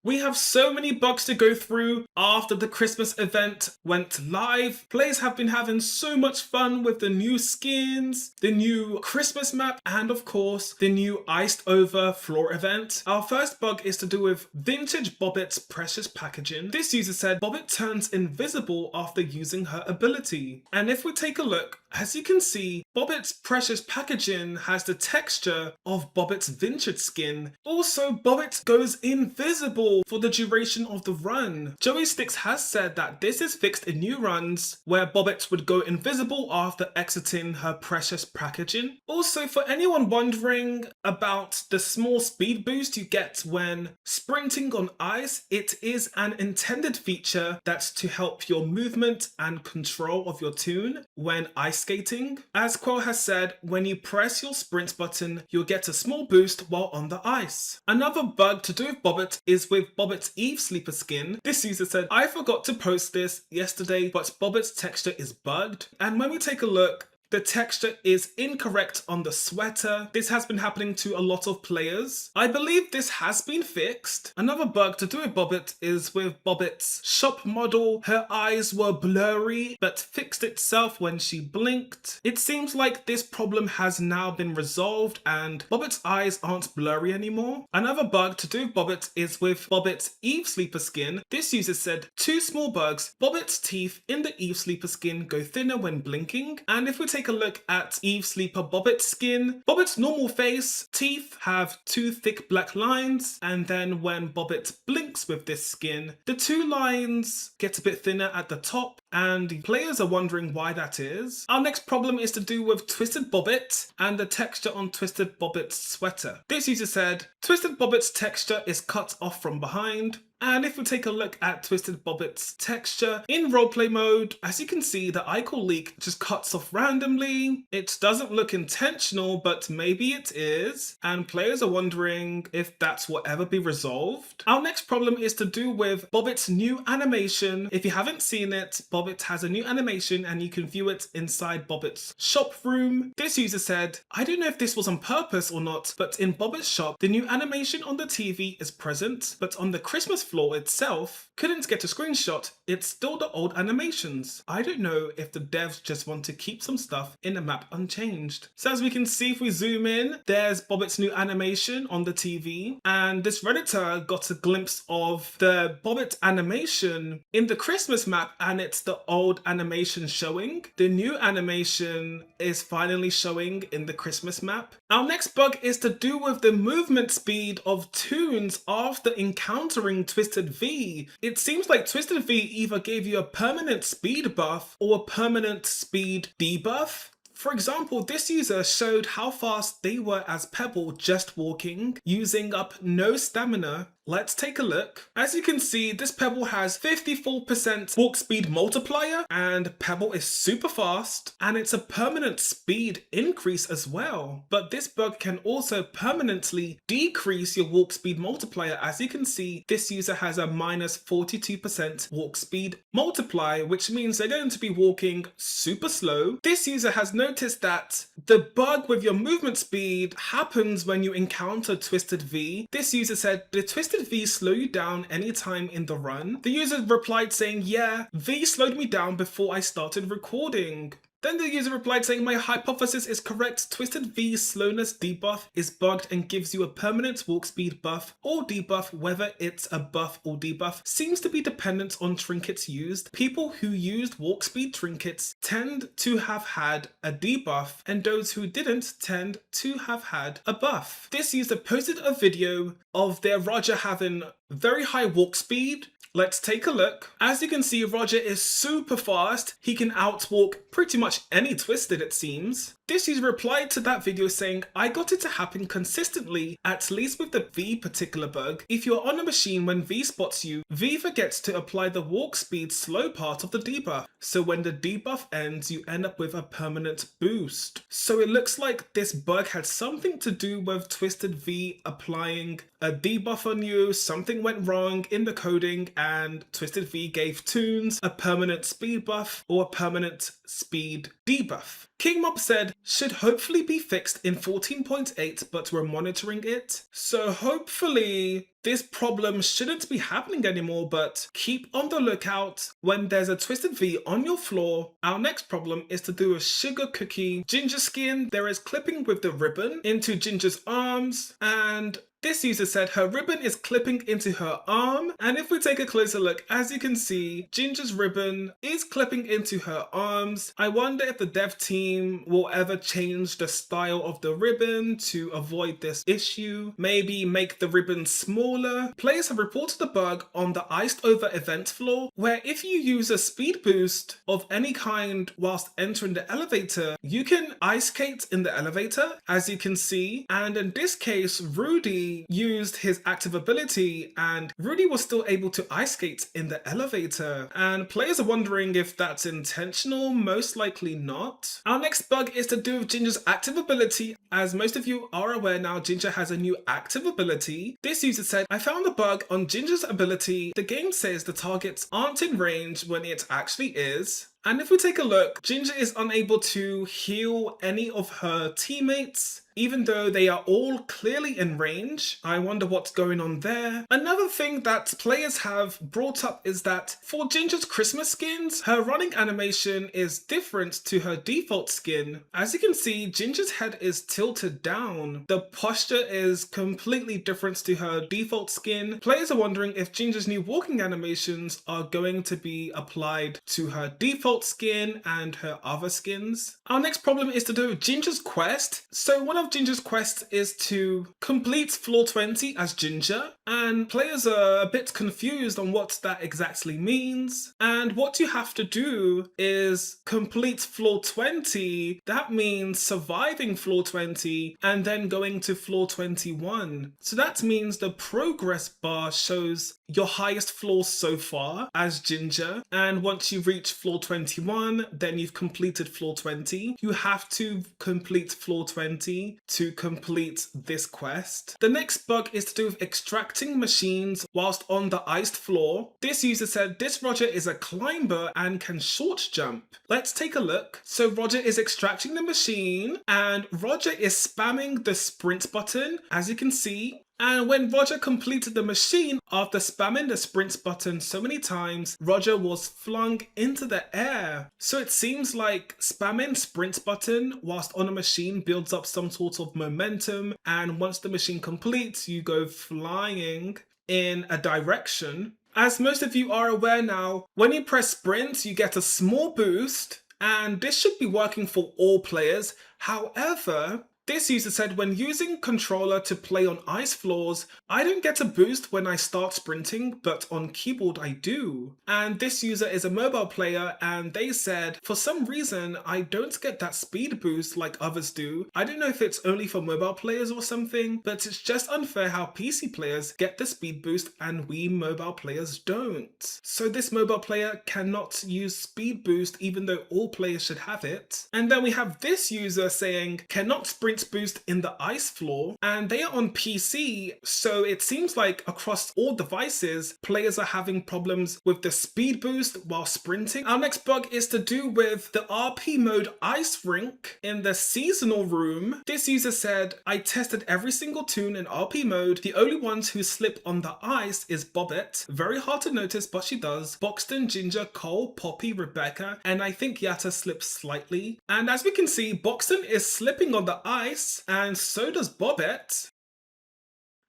We have so many bugs to go through after the Christmas event went live. Players have been having so much fun with the new skins, the new Christmas map, and of course, the new iced over floor event. Our first bug is to do with Vintage Bobbit's precious packaging. This user said Bobbit turns invisible after using her ability. And if we take a look, as you can see, Bobbit's precious packaging has the texture of Bobbit's vintage skin. Also, Bobbit goes invisible for the duration of the run. Joey Sticks has said that this is fixed in new runs where Bobbit would go invisible after exiting her precious packaging. Also, for anyone wondering about the small speed boost you get when sprinting on ice, it is an intended feature that's to help your movement and control of your toon when ice skating. As Quell has said, when you press your sprint button, you'll get a small boost while on the ice. Another bug to do with Bobbit is with Bobbit's Eve Sleeper skin. This user said, I forgot to post this yesterday, but Bobbit's texture is bugged. And when we take a look, the texture is incorrect on the sweater. This has been happening to a lot of players. I believe this has been fixed. Another bug to do with Bobbit is with Bobbit's shop model. Her eyes were blurry, but fixed itself when she blinked. It seems like this problem has now been resolved and Bobbit's eyes aren't blurry anymore. Another bug to do with Bobbit is with Bobbit's Eve Sleeper skin. This user said, two small bugs. Bobbit's teeth in the Eve Sleeper skin go thinner when blinking. And if we take a look at Eve Sleeper Bobbit's skin, Bobbit's normal face, teeth have two thick black lines, and then when Bobbit blinks with this skin, the two lines get a bit thinner at the top, and players are wondering why that is. Our next problem is to do with Twisted Bobbit and the texture on Twisted Bobbit's sweater. This user said, Twisted Bobbit's texture is cut off from behind. And if we take a look at Twisted Bobbit's texture in roleplay mode, as you can see, the icon leak just cuts off randomly. It doesn't look intentional, but maybe it is. And players are wondering if that will ever be resolved. Our next problem is to do with Bobbit's new animation. If you haven't seen it, Bobbit has a new animation and you can view it inside Bobbit's shop room. This user said, I don't know if this was on purpose or not, but in Bobbit's shop, the new animation on the TV is present, but on the Christmas floor itself, couldn't get a screenshot, it's still the old animations. I don't know if the devs just want to keep some stuff in the map unchanged. So as we can see, if we zoom in, there's Bobbit's new animation on the TV, and this Redditor got a glimpse of the Bobbit animation in the Christmas map, and it's the old animation showing. The new animation is finally showing in the Christmas map. Our next bug is to do with the movement speed of toons after encountering Twisted V. It seems like Twisted V either gave you a permanent speed buff or a permanent speed debuff. For example, this user showed how fast they were as Pebble just walking, using up no stamina. Let's take a look. As you can see, this Pebble has 54% walk speed multiplier, and Pebble is super fast, and it's a permanent speed increase as well. But this bug can also permanently decrease your walk speed multiplier. As you can see, this user has a minus 42% walk speed multiplier, which means they're going to be walking super slow. This user has noticed that the bug with your movement speed happens when you encounter Twisted V. This user said, the Twisted V slow you down anytime in the run? The user replied saying, yeah, V slowed me down before I started recording. Then the user replied saying, my hypothesis is correct. Twisted V's slowness debuff is bugged and gives you a permanent walk speed buff or debuff. Whether it's a buff or debuff seems to be dependent on trinkets used. People who used walk speed trinkets tend to have had a debuff, and those who didn't tend to have had a buff. This user posted a video of their Roger having very high walk speed. Let's take a look. As you can see, Roger is super fast. He can outwalk pretty much any Twisted, it seems. This user replied to that video saying, I got it to happen consistently, at least with the V particular bug. If you're on a machine when V spots you, V forgets to apply the walk speed slow part of the debuff. So when the debuff ends, you end up with a permanent boost. So it looks like this bug had something to do with Twisted V applying a debuff on you. Something went wrong in the coding and Twisted V gave toons a permanent speed buff or a permanent speed debuff. King Mob said, should hopefully be fixed in 14.8, but we're monitoring it. So hopefully this problem shouldn't be happening anymore, but keep on the lookout when there's a Twisted V on your floor. Our next problem is to do a Sugar Cookie Ginger skin. There is clipping with the ribbon into Ginger's arms, and this user said her ribbon is clipping into her arm, and if we take a closer look, as you can see, Ginger's ribbon is clipping into her arms. I wonder if the dev team will ever change the style of the ribbon to avoid this issue. Maybe make the ribbon smaller. Players have reported a bug on the Iced Over event floor, where if you use a speed boost of any kind whilst entering the elevator, you can ice skate in the elevator, as you can see, and in this case, Rudy used his active ability and Rudy was still able to ice skate in the elevator, and players are wondering if that's intentional. Most likely not. Our next bug is to do with Ginger's active ability. As most of you are aware now, Ginger has a new active ability. This user said, I found a bug on Ginger's ability. The game says the targets aren't in range when it actually is. And if we take a look, Ginger is unable to heal any of her teammates, even though they are all clearly in range. I wonder what's going on there. Another thing that players have brought up is that for Ginger's Christmas skins, her running animation is different to her default skin. As you can see, Ginger's head is tilted down. The posture is completely different to her default skin. Players are wondering if Ginger's new walking animations are going to be applied to her default skin and her other skins. Our next problem is to do with Ginger's quest. So one of Ginger's quests is to complete floor 20 as Ginger, and players are a bit confused on what that exactly means. And what you have to do is complete floor 20. That means surviving floor 20 and then going to floor 21. So that means the progress bar shows your highest floor so far as Ginger, and once you reach floor 21, then you've completed floor 20. You have to complete floor 20 to complete this quest. The next bug is to do with extracting machines whilst on the iced floor. This user said this Roger is a climber and can short jump. Let's take a look. So Roger is extracting the machine and Roger is spamming the sprint button, as you can see. And when Roger completed the machine, after spamming the sprint button so many times, Roger was flung into the air. So it seems like spamming sprint button whilst on a machine builds up some sort of momentum, and once the machine completes, you go flying in a direction. As most of you are aware now, when you press sprint, you get a small boost, and this should be working for all players. However, this user said, when using controller to play on ice floors, I don't get a boost when I start sprinting, but on keyboard I do. And this user is a mobile player, and they said, for some reason, I don't get that speed boost like others do. I don't know if it's only for mobile players or something, but it's just unfair how PC players get the speed boost and we mobile players don't. So this mobile player cannot use speed boost even though all players should have it. And then we have this user saying, cannot sprint boost in the ice floor, and they are on PC, so it seems like across all devices players are having problems with the speed boost while sprinting. Our next bug is to do with the RP mode ice rink in the seasonal room. This user said, I tested every single toon in RP mode. The only ones who slip on the ice is Bobbette. Very hard to notice, but she does. Boxton, Ginger, Cole, Poppy, Rebecca, and I think Yatta slips slightly. And as we can see, Boxton is slipping on the ice, and so does Bobbette.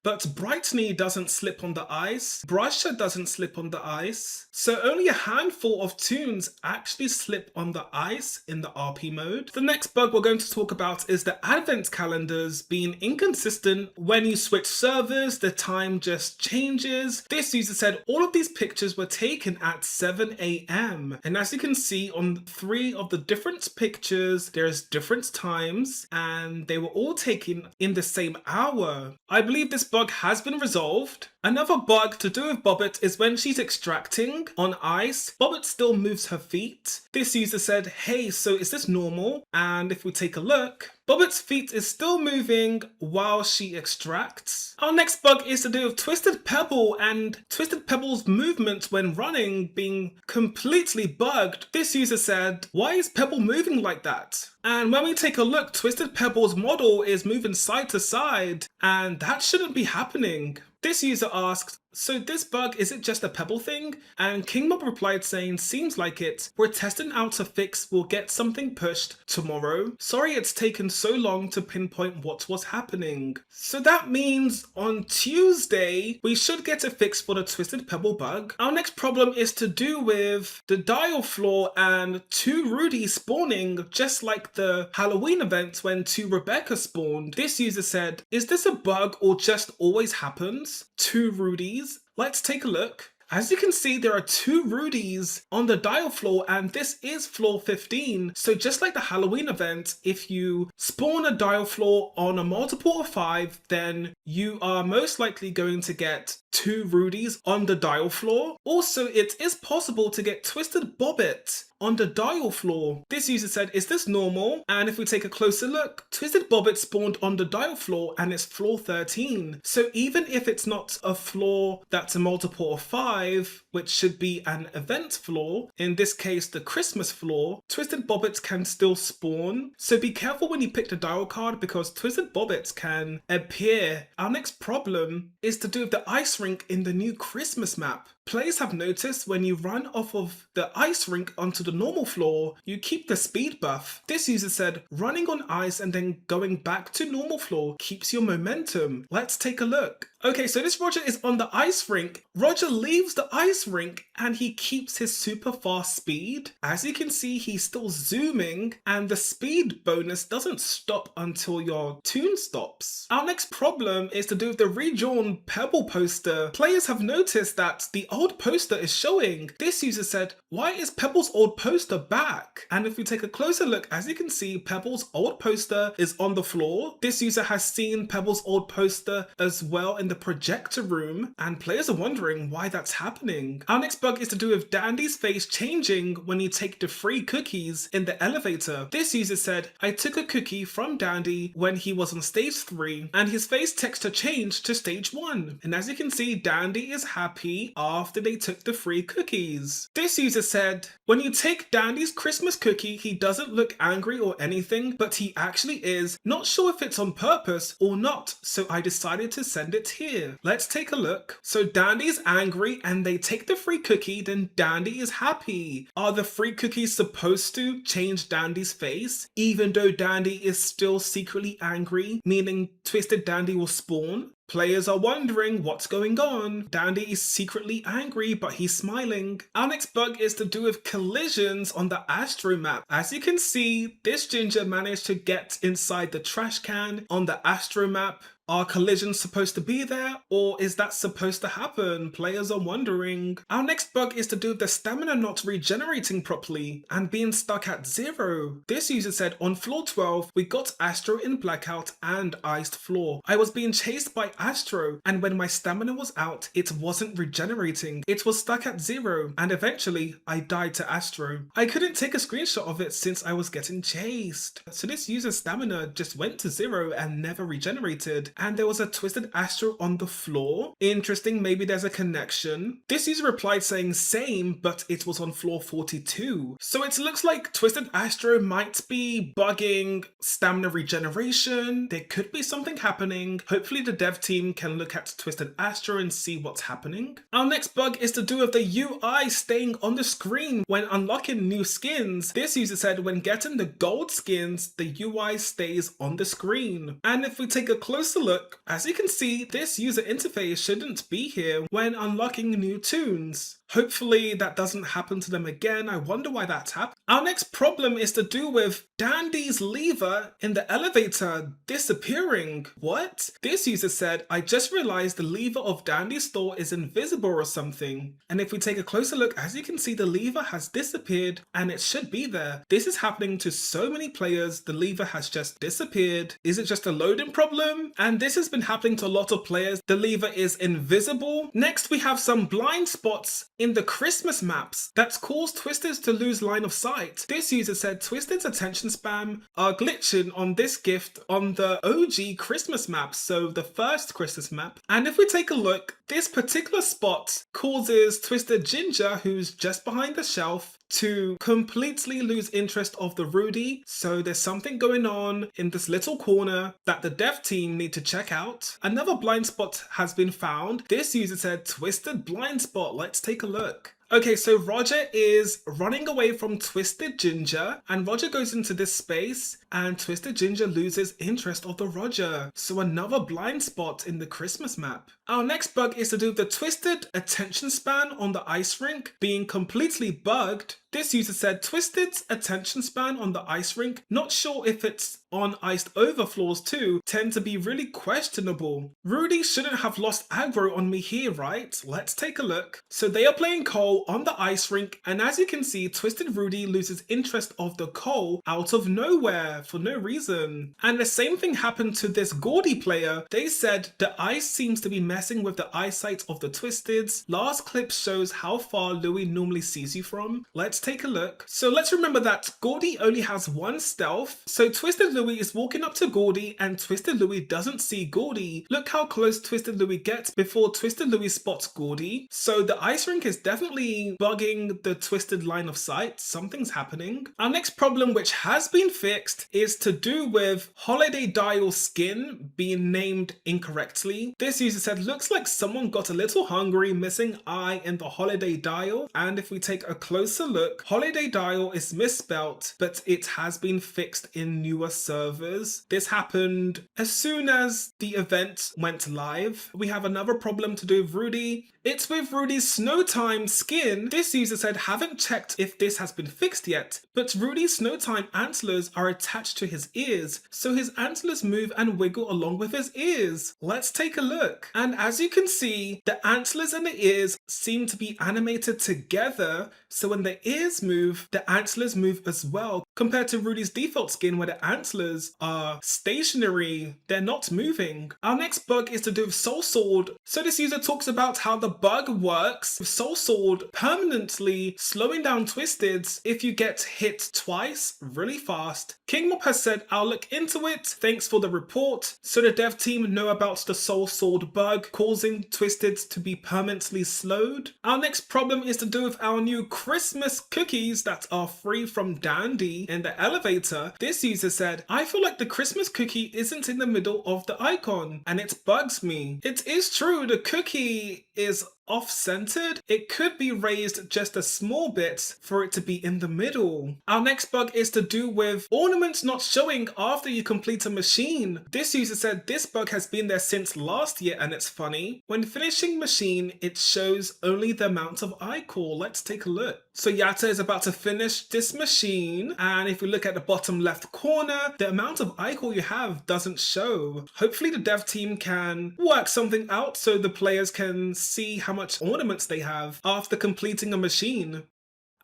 But Brightney doesn't slip on the ice, Brusher doesn't slip on the ice, so only a handful of toons actually slip on the ice in the RP mode. The next bug we're going to talk about is the advent calendars being inconsistent. When you switch servers, the time just changes. This user said all of these pictures were taken at 7 AM, and as you can see on 3 of the different pictures, there's different times, and they were all taken in the same hour. I believe this bug has been resolved. Another bug to do with Bobbette is when she's extracting on ice, Bobbette still moves her feet. This user said, hey, so is this normal? And if we take a look, Bobbette's feet is still moving while she extracts. Our next bug is to do with Twisted Pebble and Twisted Pebble's movement when running being completely bugged. This user said, why is Pebble moving like that? And when we take a look, Twisted Pebble's model is moving side to side, and that shouldn't be happening. This user asked, so this bug, is it just a Pebble thing? And KingMob replied saying, seems like it. We're testing out a fix, we'll get something pushed tomorrow. Sorry it's taken so long to pinpoint what was happening. So that means on Tuesday, we should get a fix for the Twisted Pebble bug. Our next problem is to do with the dial flaw and 2 Rudies spawning, just like the Halloween event when 2 Rebecca spawned. This user said, is this a bug or just always happens? 2 Rudies? Let's take a look. As you can see, there are 2 Rudies on the dial floor, and this is floor 15. So just like the Halloween event, if you spawn a dial floor on a multiple of 5, then you are most likely going to get 2 Rudies on the dial floor. Also, it is possible to get Twisted Bobbit on the dial floor. This user said, is this normal? And if we take a closer look, Twisted Bobbit spawned on the dial floor and it's floor 13. So even if it's not a floor that's a multiple of 5, which should be an event floor, in this case the Christmas floor, Twisted Bobbits can still spawn. So be careful when you pick the dial card because Twisted Bobbits can appear. Our next problem is to do with the ice rink in the new Christmas map. Players have noticed when you run off of the ice rink onto the normal floor, you keep the speed buff. This user said, running on ice and then going back to normal floor keeps your momentum. Let's take a look. Okay, so this Roger is on the ice rink. Roger leaves the ice rink and he keeps his super fast speed. As you can see, he's still zooming and the speed bonus doesn't stop until your tune stops. Our next problem is to do with the redrawn Pebble poster. Players have noticed that the old poster is showing. This user said, why is Pebble's old poster back? And if we take a closer look, as you can see, Pebble's old poster is on the floor. This user has seen Pebble's old poster as well in the projector room, and players are wondering why that's happening. Our next bug is to do with Dandy's face changing when you take the free cookies in the elevator. This user said, I took a cookie from Dandy when he was on stage 3 and his face texture changed to stage 1. And as you can see, Dandy is happy after they took the free cookies. This user said, when you take Dandy's Christmas cookie, he doesn't look angry or anything, but he actually is. Not sure if it's on purpose or not, so I decided to send it here. Let's take a look. So Dandy's angry and they take the free cookie, then Dandy is happy. Are the free cookies supposed to change Dandy's face, even though Dandy is still secretly angry, meaning Twisted Dandy will spawn? Players are wondering what's going on. Dandy is secretly angry, but he's smiling. Our next bug is to do with collisions on the Astro map. As you can see, this ginger managed to get inside the trash can on the Astro map. Are collisions supposed to be there, or is that supposed to happen? Players are wondering. Our next bug is to do with the stamina not regenerating properly and being stuck at 0. This user said, on floor 12, we got Astro in blackout and iced floor. I was being chased by Astro, and when my stamina was out, it wasn't regenerating. It was stuck at 0, and eventually, I died to Astro. I couldn't take a screenshot of it since I was getting chased. So this user's stamina just went to 0 and never regenerated. And there was a Twisted Astro on the floor. Interesting, maybe there's a connection. This user replied saying same, but it was on floor 42. So it looks like Twisted Astro might be bugging stamina regeneration. There could be something happening. Hopefully the dev team can look at Twisted Astro and see what's happening. Our next bug is to do with the UI staying on the screen when unlocking new skins. This user said when getting the gold skins, the UI stays on the screen. And if we take a closer look, as you can see, this user interface shouldn't be here when unlocking new tunes. Hopefully that doesn't happen to them again. I wonder why that's happened. Our next problem is to do with Dandy's lever in the elevator disappearing. What? This user said, I just realized the lever of Dandy's store is invisible or something. And if we take a closer look, as you can see, the lever has disappeared and it should be there. This is happening to so many players. The lever has just disappeared. Is it just a loading problem? And this has been happening to a lot of players. The lever is invisible. Next, we have some blind spots in the Christmas maps that's caused Twisteds to lose line of sight. This user said Twisted's attention spam are glitching on this gift on the OG Christmas map, so the first Christmas map. And if we take a look, this particular spot causes Twisted Ginger, who's just behind the shelf, to completely lose interest of the Rudy. So there's something going on in this little corner that the dev team need to check out. Another blind spot has been found. This user said twisted blind spot. Let's take a look. Okay, so Roger is running away from Twisted Ginger, and Roger goes into this space, and Twisted Ginger loses interest of the Roger. So another blind spot in the Christmas map. Our next bug is to do with the twisted attention span on the ice rink being completely bugged. This user said Twisted's attention span on the ice rink, not sure if it's on iced over floors too, tend to be really questionable. Rudy shouldn't have lost aggro on me here, right? Let's take a look. So they are playing Cole on the ice rink, and as you can see, Twisted Rudy loses interest of the Cole out of nowhere for no reason. And the same thing happened to this Gordy player. They said the ice seems to be messing with the eyesight of the Twisteds. Last clip shows how far Louis normally sees you from. Let's take a look. So let's remember that Gordy only has one stealth. So Twisted Louis is walking up to Gordy and Twisted Louis doesn't see Gordy. Look how close Twisted Louis gets before Twisted Louis spots Gordy. So the ice rink is definitely bugging the Twisted line of sight. Something's happening. Our next problem, which has been fixed, is to do with Holiday Dial skin being named incorrectly. This user said, looks like someone got a little hungry, missing I in the Holiday Dial. And if we take a closer look, Holiday Dial is misspelt, but it has been fixed in newer servers. This happened as soon as the event went live. We have another problem to do with Rudy. It's with Rudy's Snowtime skin. This user said, haven't checked if this has been fixed yet, but Rudy's Snowtime antlers are attached to his ears, so his antlers move and wiggle along with his ears. Let's take a look. And as you can see, the antlers and the ears seem to be animated together, so when the ears move, the antlers move as well, compared to Rudy's default skin where the antlers are stationary, they're not moving. Our next bug is to do with Soul Sword. So this user talks about how the bug works with Soul Sword permanently slowing down Twisteds if you get hit twice really fast. King Mob has said, I'll look into it, thanks for the report. So the dev team know about the Soul Sword bug causing Twisteds to be permanently slowed. Our next problem is to do with our new Christmas cookies that are free from Dandy in the elevator. This user said, I feel like the Christmas cookie isn't in the middle of the icon and it bugs me. It is true, the cookie is off-centered. It could be raised just a small bit for it to be in the middle. Our next bug is to do with ornaments not showing after you complete a machine. This user said this bug has been there since last year and it's funny. When finishing machine, it shows only the amount of iCore. Let's take a look. So Yatta is about to finish this machine, and if we look at the bottom left corner, the amount of iCore you have doesn't show. Hopefully the dev team can work something out so the players can see how much ornaments they have after completing a machine.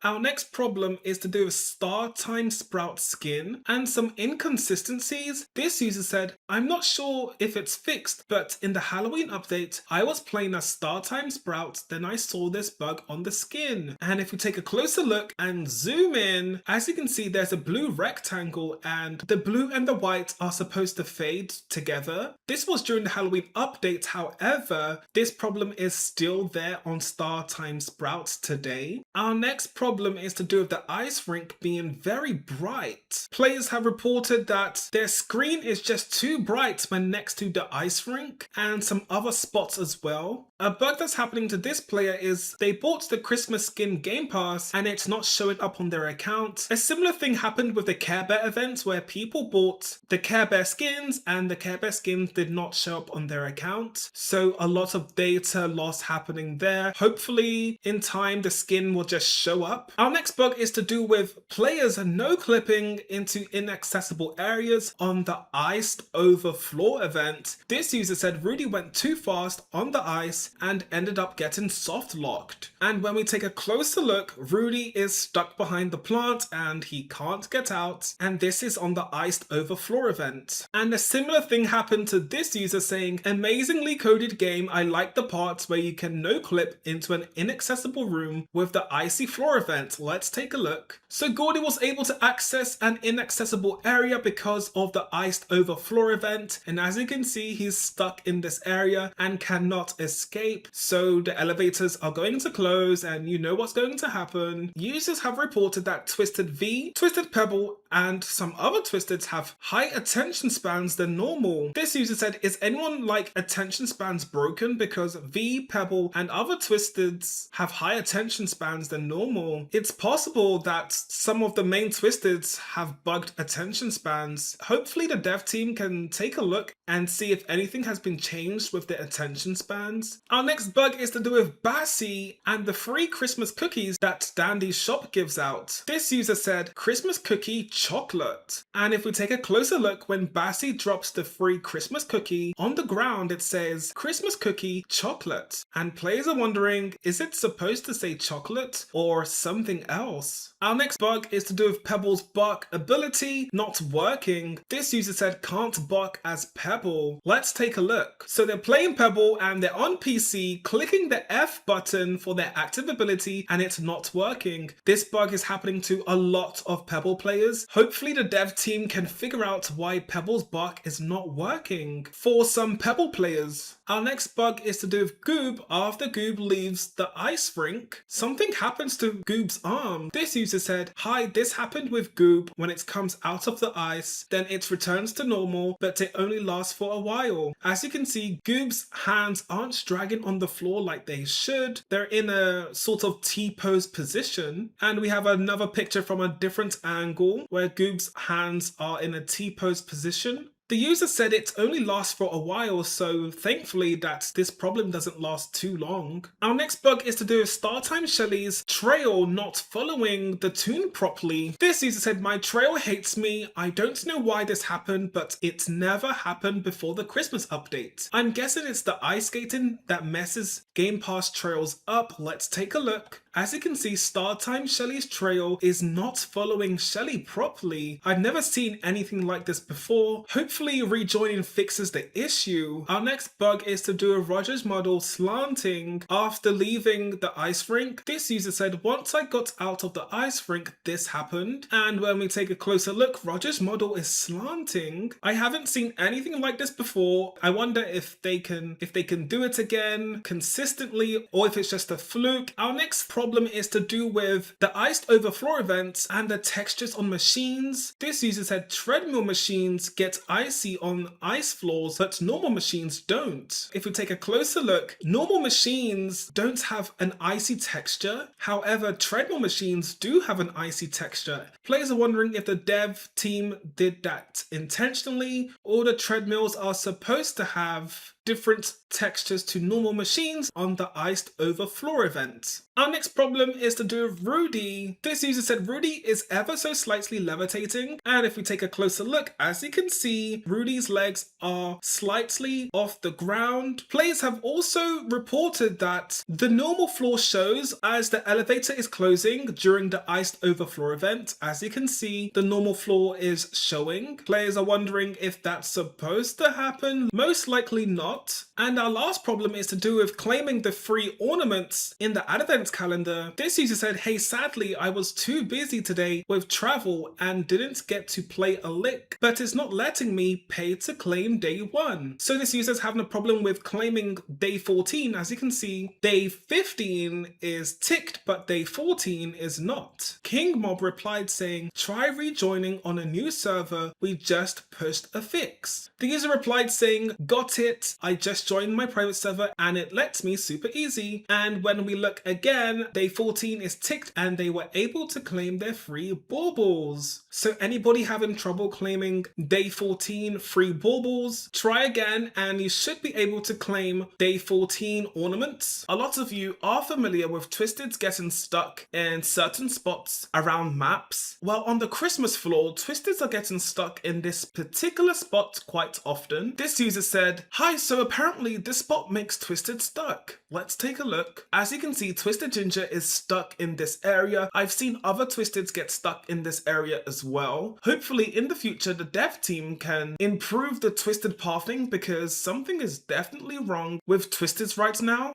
Our next problem is to do with Star Time Sprout skin and some inconsistencies. This user said, I'm not sure if it's fixed, but in the Halloween update, I was playing as Star Time Sprout, then I saw this bug on the skin. And if we take a closer look and zoom in, as you can see, there's a blue rectangle and the blue and the white are supposed to fade together. This was during the Halloween update, however, this problem is still there on Star Time Sprout today. Our next problem is to do with the ice rink being very bright. Players have reported that their screen is just too bright when next to the ice rink and some other spots as well. A bug that's happening to this player is they bought the Christmas skin Game Pass and it's not showing up on their account. A similar thing happened with the Care Bear event where people bought the Care Bear skins and the Care Bear skins did not show up on their account. So a lot of data loss happening there. Hopefully in time the skin will just show up. Our next bug is to do with players no clipping into inaccessible areas on the iced over floor event. This user said Rudy went too fast on the ice and ended up getting soft locked. And when we take a closer look, Rudy is stuck behind the plant and he can't get out. And this is on the iced over floor event. And a similar thing happened to this user saying, amazingly coded game, I like the parts where you can no clip into an inaccessible room with the icy floor event. event. Let's take a look. So Gordy was able to access an inaccessible area because of the iced over floor event, and as you can see, he's stuck in this area and cannot escape. So the elevators are going to close, and you know what's going to happen. Users have reported that Twisted V, Twisted Pebble, and some other Twisteds have high attention spans than normal. This user said, is anyone like attention spans broken? Because V, Pebble, and other Twisteds have high attention spans than normal. It's possible that some of the main Twisteds have bugged attention spans. Hopefully the dev team can take a look and see if anything has been changed with the attention spans. Our next bug is to do with Bassy and the free Christmas cookies that Dandy's shop gives out. This user said, Christmas cookie chocolate. And if we take a closer look, when Bassy drops the free Christmas cookie, on the ground it says Christmas cookie chocolate. And players are wondering, is it supposed to say chocolate or something else? Our next bug is to do with Pebble's bark ability not working. This user said can't bark as Pebble. Let's take a look. So they're playing Pebble and they're on PC clicking the F button for their active ability and it's not working. This bug is happening to a lot of Pebble players. Hopefully the dev team can figure out why Pebble's bark is not working for some Pebble players. Our next bug is to do with Goob. After Goob leaves the ice rink, something happens to Goob's arm. This user said, hi, this happened with Goob when it comes out of the ice, then it returns to normal, but it only lasts for a while. As you can see, Goob's hands aren't dragging on the floor like they should. They're in a sort of T-pose position. And we have another picture from a different angle where Goob's hands are in a T-pose position. The user said it only lasts for a while, so thankfully that this problem doesn't last too long. Our next bug is to do with StarTime Shelly's trail not following the tune properly. This user said, my trail hates me. I don't know why this happened, but it never happened before the Christmas update. I'm guessing it's the ice skating that messes Game Pass trails up. Let's take a look. As you can see, StarTime Shelly's trail is not following Shelly properly. I've never seen anything like this before. Hopefully rejoining fixes the issue. Our next bug is to do with Roger's model slanting after leaving the ice rink. This user said, once I got out of the ice rink, this happened. And when we take a closer look, Roger's model is slanting. I haven't seen anything like this before. I wonder if they can do it again consistently or if it's just a fluke. Our next problem is to do with the iced over floor events and the textures on machines. This user said treadmill machines get icy on ice floors, but normal machines don't. If we take a closer look, normal machines don't have an icy texture. However, treadmill machines do have an icy texture. Players are wondering if the dev team did that intentionally or the treadmills are supposed to have different textures to normal machines on the iced over floor event. Our next problem is to do with Rudy. This user said Rudy is ever so slightly levitating, and if we take a closer look, as you can see, Rudy's legs are slightly off the ground. Players have also reported that the normal floor shows as the elevator is closing during the iced over floor event. As you can see, the normal floor is showing. Players are wondering if that's supposed to happen. Most likely not. And our last problem is to do with claiming the free ornaments in the advent calendar. This user said, hey, sadly, I was too busy today with travel and didn't get to play a lick, but it's not letting me pay to claim day 1. So this user is having a problem with claiming day 14. As you can see, day 15 is ticked, but day 14 is not. King Mob replied saying, try rejoining on a new server. We just pushed a fix. The user replied saying, got it. I just joined my private server and it lets me super easy. And when we look again, day 14 is ticked and they were able to claim their free baubles. So anybody having trouble claiming day 14 free baubles, try again and you should be able to claim day 14 ornaments. A lot of you are familiar with Twisteds getting stuck in certain spots around maps. Well, on the Christmas floor, Twisteds are getting stuck in this particular spot quite often. This user said, hi, so apparently this spot makes Twisted stuck. Let's take a look. As you can see, Twisted Ginger is stuck in this area. I've seen other Twisteds get stuck in this area as well. Hopefully in the future, the dev team can improve the Twisted pathing because something is definitely wrong with Twisteds right now.